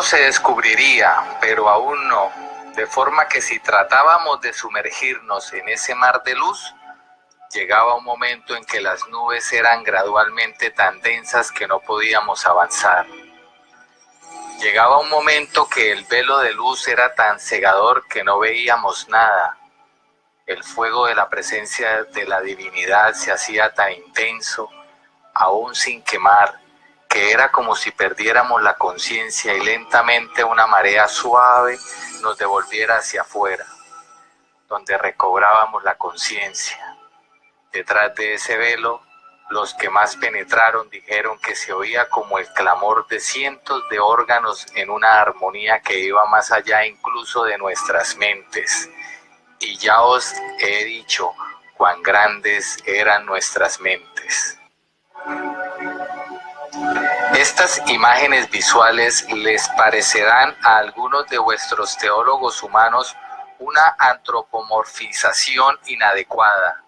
se descubriría, pero aún no, de forma que si tratábamos de sumergirnos en ese mar de luz, llegaba un momento en que las nubes eran gradualmente tan densas que no podíamos avanzar. Llegaba un momento que el velo de luz era tan cegador que no veíamos nada. El fuego de la presencia de la divinidad se hacía tan intenso, aún sin quemar, que era como si perdiéramos la conciencia y lentamente una marea suave nos devolviera hacia afuera, donde recobrábamos la conciencia. Detrás de ese velo, los que más penetraron dijeron que se oía como el clamor de cientos de órganos en una armonía que iba más allá incluso de nuestras mentes. Y ya os he dicho cuán grandes eran nuestras mentes. Estas imágenes visuales les parecerán a algunos de vuestros teólogos humanos una antropomorfización inadecuada.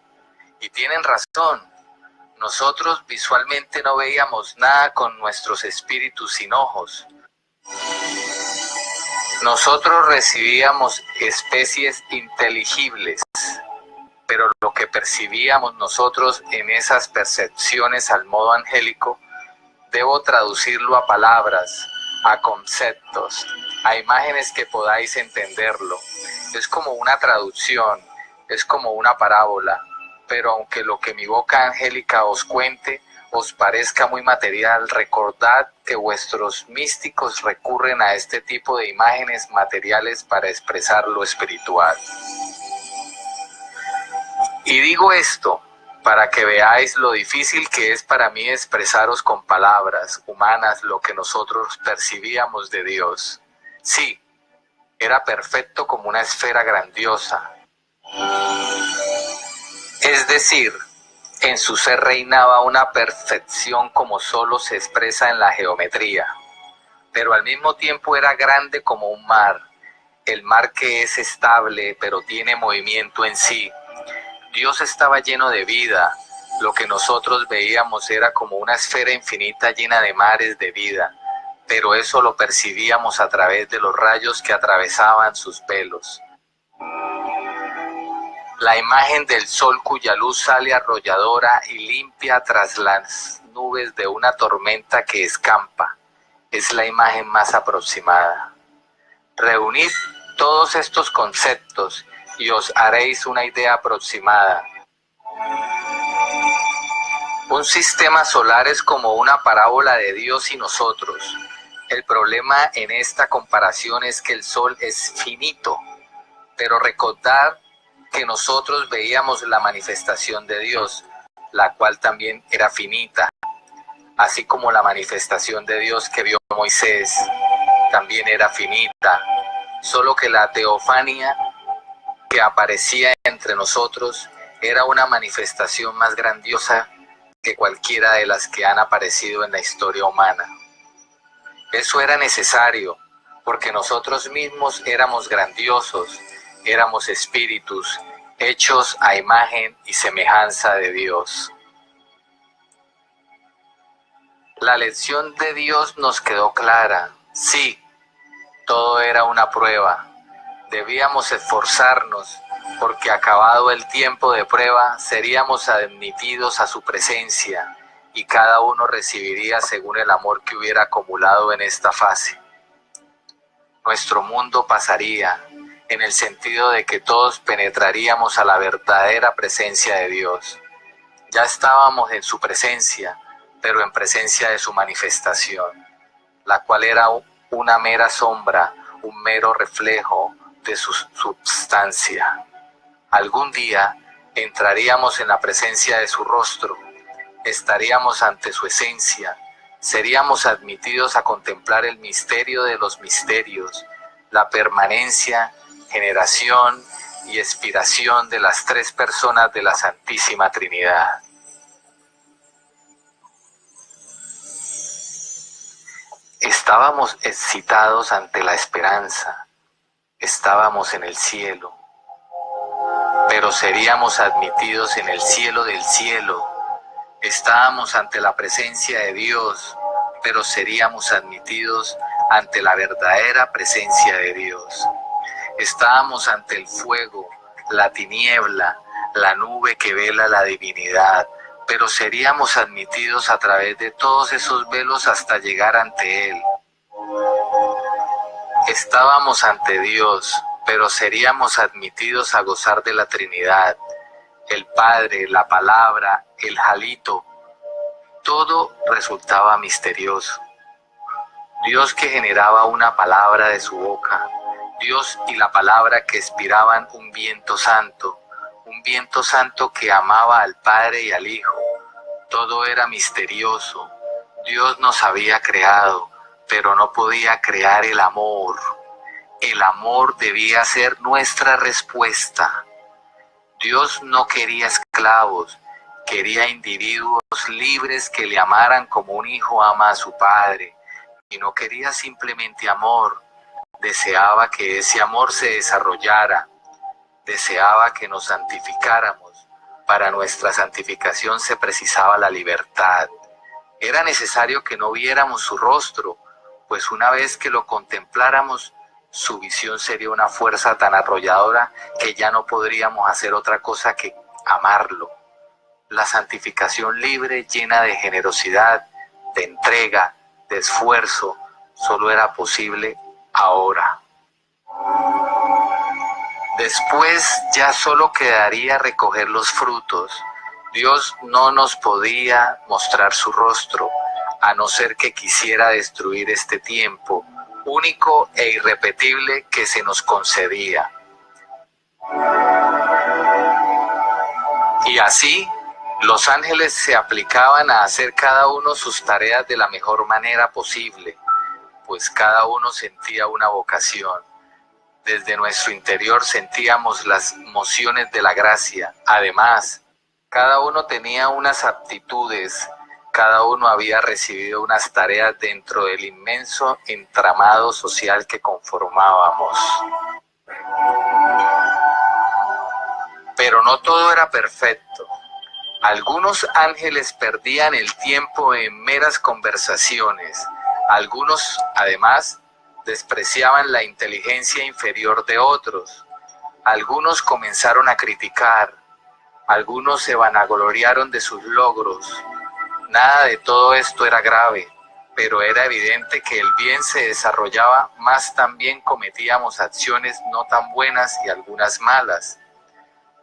Y tienen razón. Nosotros visualmente no veíamos nada con nuestros espíritus sin ojos. Nosotros recibíamos especies inteligibles, pero lo que percibíamos nosotros en esas percepciones al modo angélico, debo traducirlo a palabras, a conceptos, a imágenes que podáis entenderlo. Es como una traducción, es como una parábola, pero aunque lo que mi boca angélica os cuente os parezca muy material, recordad que vuestros místicos recurren a este tipo de imágenes materiales para expresar lo espiritual. Y digo esto para que veáis lo difícil que es para mí expresaros con palabras humanas lo que nosotros percibíamos de Dios. Sí, era perfecto como una esfera grandiosa. Es decir, en su ser reinaba una perfección como solo se expresa en la geometría, pero al mismo tiempo era grande como un mar, el mar que es estable pero tiene movimiento en sí. Dios estaba lleno de vida, lo que nosotros veíamos era como una esfera infinita llena de mares de vida, pero eso lo percibíamos a través de los rayos que atravesaban sus pelos. La imagen del sol cuya luz sale arrolladora y limpia tras las nubes de una tormenta que escampa, es la imagen más aproximada. Reunid todos estos conceptos y os haréis una idea aproximada. Un sistema solar es como una parábola de Dios y nosotros. El problema en esta comparación es que el sol es finito, pero recordad que nosotros veíamos la manifestación de Dios, la cual también era finita, así como la manifestación de Dios que vio Moisés también era finita, solo que la teofanía que aparecía entre nosotros era una manifestación más grandiosa que cualquiera de las que han aparecido en la historia humana. Eso era necesario, porque nosotros mismos éramos grandiosos, éramos espíritus, hechos a imagen y semejanza de Dios. La lección de Dios nos quedó clara. Sí, todo era una prueba. Debíamos esforzarnos, porque acabado el tiempo de prueba, seríamos admitidos a su presencia, y cada uno recibiría según el amor que hubiera acumulado en esta fase. Nuestro mundo pasaría, en el sentido de que todos penetraríamos a la verdadera presencia de Dios. Ya estábamos en su presencia, pero en presencia de su manifestación, la cual era una mera sombra, un mero reflejo de su substancia. Algún día entraríamos en la presencia de su rostro, estaríamos ante su esencia, seríamos admitidos a contemplar el misterio de los misterios, la permanencia, generación y expiración de las tres personas de la Santísima Trinidad. Estábamos excitados ante la esperanza, estábamos en el cielo, pero seríamos admitidos en el cielo del cielo. Estábamos ante la presencia de Dios, pero seríamos admitidos ante la verdadera presencia de Dios. Estábamos ante el fuego, la tiniebla, la nube que vela la divinidad, pero seríamos admitidos a través de todos esos velos hasta llegar ante Él. Estábamos ante Dios, pero seríamos admitidos a gozar de la Trinidad, el Padre, la Palabra, el Jalito. Todo resultaba misterioso. Dios que generaba una palabra de su boca, Dios y la palabra que expiraban un viento santo que amaba al Padre y al Hijo. Todo era misterioso. Dios nos había creado, pero no podía crear el amor. El amor debía ser nuestra respuesta. Dios no quería esclavos, quería individuos libres que le amaran como un hijo ama a su padre. Y no quería simplemente amor, deseaba que ese amor se desarrollara, deseaba que nos santificáramos. Para nuestra santificación se precisaba la libertad. Era necesario que no viéramos su rostro, pues una vez que lo contempláramos, su visión sería una fuerza tan arrolladora que ya no podríamos hacer otra cosa que amarlo. La santificación libre, llena de generosidad, de entrega, de esfuerzo, solo era posible ahora. Después ya solo quedaría recoger los frutos. Dios no nos podía mostrar su rostro, a no ser que quisiera destruir este tiempo único e irrepetible que se nos concedía. Y así, los ángeles se aplicaban a hacer cada uno sus tareas de la mejor manera posible, pues cada uno sentía una vocación. Desde nuestro interior sentíamos las mociones de la gracia. Además, cada uno tenía unas aptitudes, cada uno había recibido unas tareas dentro del inmenso entramado social que conformábamos. Pero no todo era perfecto. Algunos ángeles perdían el tiempo en meras conversaciones. Algunos, además, despreciaban la inteligencia inferior de otros. Algunos comenzaron a criticar. Algunos se vanagloriaron de sus logros. Nada de todo esto era grave, pero era evidente que el bien se desarrollaba, más también cometíamos acciones no tan buenas y algunas malas,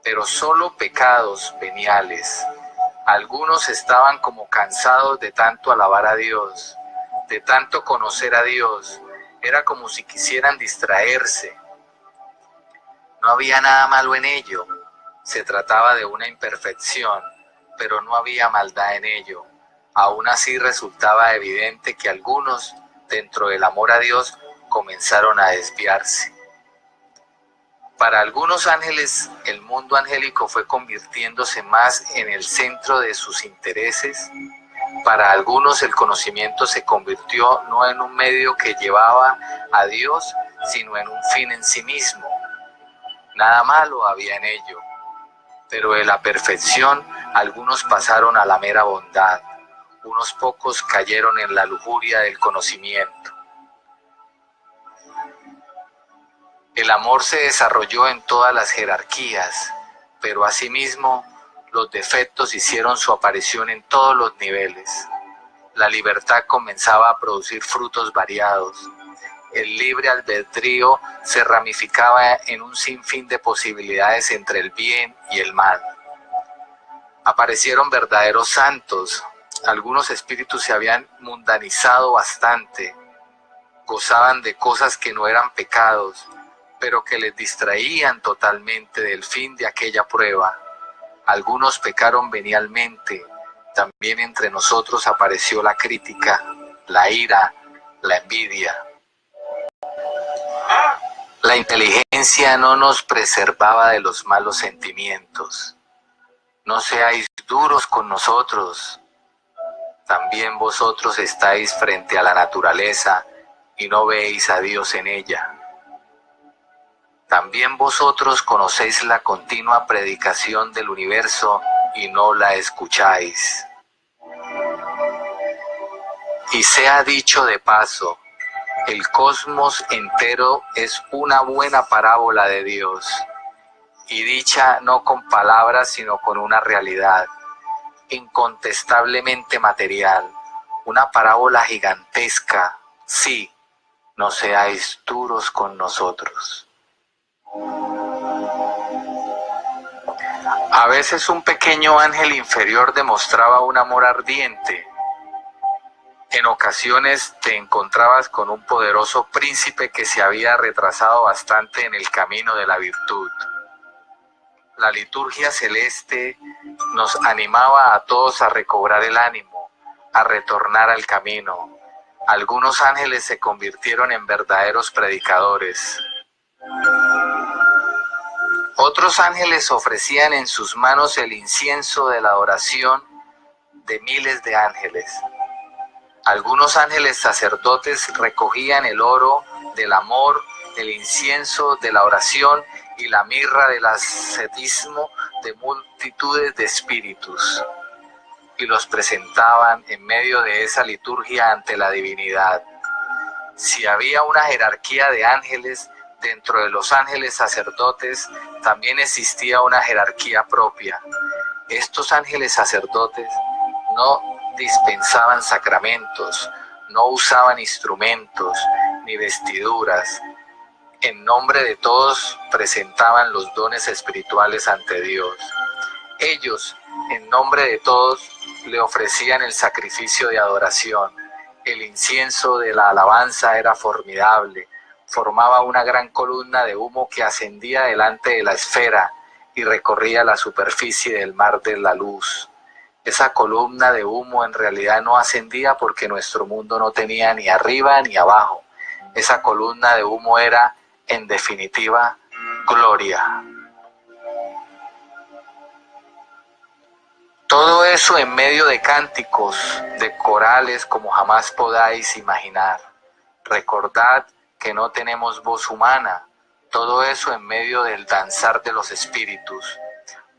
pero solo pecados veniales. Algunos estaban como cansados de tanto alabar a Dios, de tanto conocer a Dios. Era como si quisieran distraerse. No había nada malo en ello. Se trataba de una imperfección, pero no había maldad en ello. Aún así resultaba evidente que algunos, dentro del amor a Dios, comenzaron a desviarse. Para algunos ángeles, el mundo angélico fue convirtiéndose más en el centro de sus intereses. Para algunos el conocimiento se convirtió no en un medio que llevaba a Dios, sino en un fin en sí mismo. Nada malo había en ello, pero de la perfección algunos pasaron a la mera bondad. Unos pocos cayeron en la lujuria del conocimiento. El amor se desarrolló en todas las jerarquías, pero asimismo los defectos hicieron su aparición en todos los niveles. La libertad comenzaba a producir frutos variados. El libre albedrío se ramificaba en un sinfín de posibilidades entre el bien y el mal. Aparecieron verdaderos santos. Algunos espíritus se habían mundanizado bastante, gozaban de cosas que no eran pecados, pero que les distraían totalmente del fin de aquella prueba. Algunos pecaron venialmente. También entre nosotros apareció la crítica, la ira, la envidia. La inteligencia no nos preservaba de los malos sentimientos. No seáis duros con nosotros. También vosotros estáis frente a la naturaleza y no veis a Dios en ella. También vosotros conocéis la continua predicación del universo y no la escucháis. Y sea dicho de paso, El cosmos entero es una buena parábola de Dios, y dicha no con palabras, sino con una realidad incontestablemente material, una parábola gigantesca. Sí, no seáis duros con nosotros. A veces un pequeño ángel inferior demostraba un amor ardiente. En ocasiones te encontrabas con un poderoso príncipe que se había retrasado bastante en el camino de la virtud. La liturgia celeste nos animaba a todos a recobrar el ánimo, a retornar al camino. Algunos ángeles se convirtieron en verdaderos predicadores. Otros ángeles ofrecían en sus manos el incienso de la adoración de miles de ángeles. Algunos ángeles sacerdotes recogían el oro del amor, el incienso de la oración y la mirra del ascetismo de multitudes de espíritus, y los presentaban en medio de esa liturgia ante la divinidad. Si había una jerarquía de ángeles, dentro de los ángeles sacerdotes también existía una jerarquía propia. Estos ángeles sacerdotes no dispensaban sacramentos, no usaban instrumentos ni vestiduras. En nombre de todos presentaban los dones espirituales ante Dios. Ellos, en nombre de todos, le ofrecían el sacrificio de adoración. El incienso de la alabanza era formidable. Formaba una gran columna de humo que ascendía delante de la esfera y recorría la superficie del mar de la luz. Esa columna de humo en realidad no ascendía porque nuestro mundo no tenía ni arriba ni abajo. Esa columna de humo era, en definitiva, gloria. Todo eso en medio de cánticos, de corales como jamás podáis imaginar. Recordad que no tenemos voz humana. Todo eso en medio del danzar de los espíritus.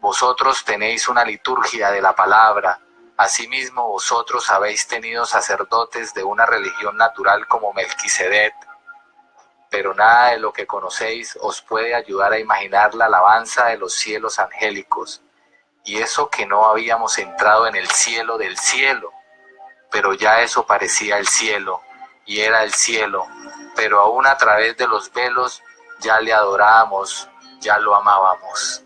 Vosotros tenéis una liturgia de la palabra. Asimismo vosotros habéis tenido sacerdotes de una religión natural como Melquisedec. Pero nada de lo que conocéis os puede ayudar a imaginar la alabanza de los cielos angélicos. Y eso que no habíamos entrado en el cielo del cielo, pero ya eso parecía el cielo, y era el cielo, pero aún a través de los velos ya le adorábamos, ya lo amábamos.